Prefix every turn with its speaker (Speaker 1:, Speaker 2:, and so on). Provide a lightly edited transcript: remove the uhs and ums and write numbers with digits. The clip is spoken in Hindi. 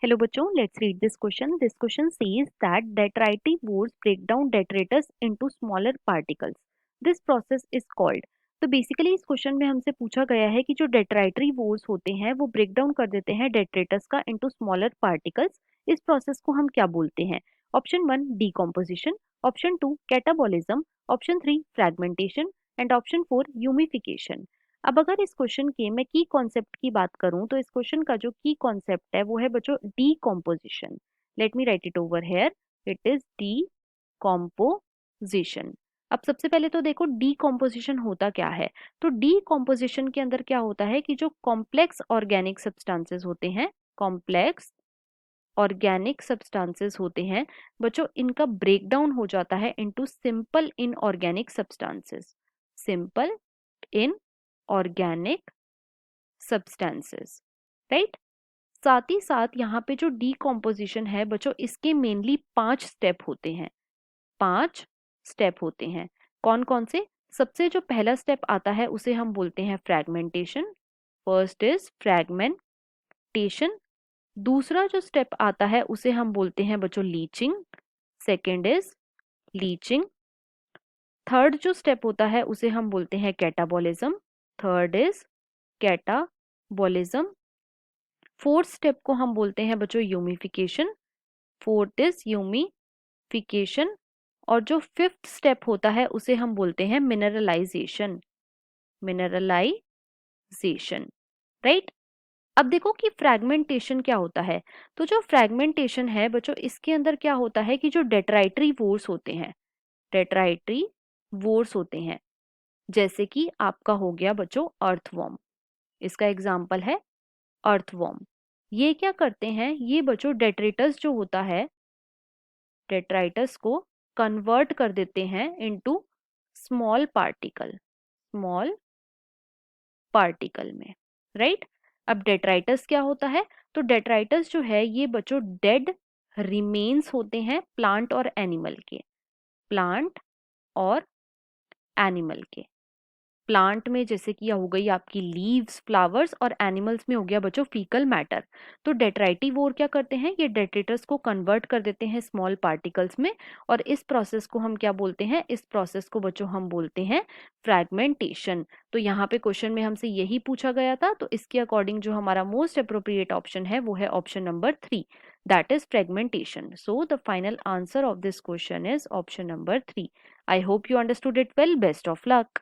Speaker 1: Hello बच्चों, let's read this question. This question says that detritive wars break down detritus into smaller particles. This process is called. तो बेसिकली इस क्वेश्चन में हमसे पूछा गया है कि जो डेट्राइटरी वोर्स होते हैं वो ब्रेक डाउन कर देते हैं डेट्रेटस का इनटू स्मॉलर पार्टिकल्स. इस प्रोसेस को हम क्या बोलते हैं? Option 1 decomposition, option 2 catabolism, option 3 fragmentation and option 4 यूमिफिकेशन. अब अगर इस क्वेश्चन के मैं की कॉन्सेप्ट की बात करूं तो इस क्वेश्चन का जो की कॉन्सेप्ट है वो है बच्चों decomposition. Let me right it over here. It is decomposition. अब सबसे पहले तो देखो डीकॉम्पोजिशन होता क्या है. तो डीकॉम्पोजिशन के अंदर क्या होता है कि जो कॉम्प्लेक्स ऑर्गेनिक सब्सटेंसेस होते हैं, कॉम्प्लेक्स ऑर्गेनिक सब्सटेंसेस होते हैं बच्चों, इनका ब्रेकडाउन हो जाता है into simple inorganic substances. Simple in organic substances, right. साथ ही साथ यहाँ पे जो डीकॉम्पोजिशन है बच्चों, इसके मेनली 5 स्टेप होते हैं. 5 स्टेप होते हैं. कौन कौन से? सबसे जो पहला स्टेप आता है उसे हम बोलते हैं फ्रैगमेंटेशन. First is fragmentation. दूसरा जो स्टेप आता है उसे हम बोलते हैं बच्चों leaching. Second is leaching. Third जो स्टेप होता है उसे हम बोलते हैं catabolism. Third is catabolism. Fourth step को हम बोलते हैं बच्चों यूमिफिकेशन. Fourth is यूमिफिकेशन. और जो फिफ्थ स्टेप होता है उसे हम बोलते हैं मिनरलाइजेशन. Mineralisation, right. अब देखो कि फ्रैगमेंटेशन क्या होता है. तो जो फ्रैगमेंटेशन है बच्चों, इसके अंदर क्या होता है कि जो डेट्राइटरी वोर्स होते हैं, डेट्राइटरी वोर्स होते हैं, जैसे कि आपका हो गया बच्चों अर्थवॉर्म. इसका एग्जाम्पल है अर्थवॉर्म. ये क्या करते हैं, ये बच्चों डेट्रिटस जो होता है, डेट्राइटस को कन्वर्ट कर देते हैं into small particle, small particle में, राइट. अब डेट्राइटस क्या होता है? तो डेट्राइटस जो है ये बच्चों डेड रिमेन्स होते हैं प्लांट और एनिमल के. प्लांट और एनिमल के. प्लांट में जैसे कि हो गई आपकी लीव्स, फ्लावर्स, और एनिमल्स में हो गया बच्चों फीकल मैटर. तो डेट्राइटिवोर क्या करते हैं, ये डेट्रिटस को कन्वर्ट कर देते हैं स्मॉल पार्टिकल्स में. और इस प्रोसेस को हम क्या बोलते हैं? इस प्रोसेस को बच्चों हम बोलते हैं फ्रैगमेंटेशन. तो यहाँ पे क्वेश्चन में हमसे यही पूछा गया था, तो इसके अकॉर्डिंग जो हमारा मोस्ट अप्रोप्रिएट ऑप्शन है वो है option number 3, that is fragmentation. So the final answer of this question is option number 3. I hope you understood it well. Best of luck.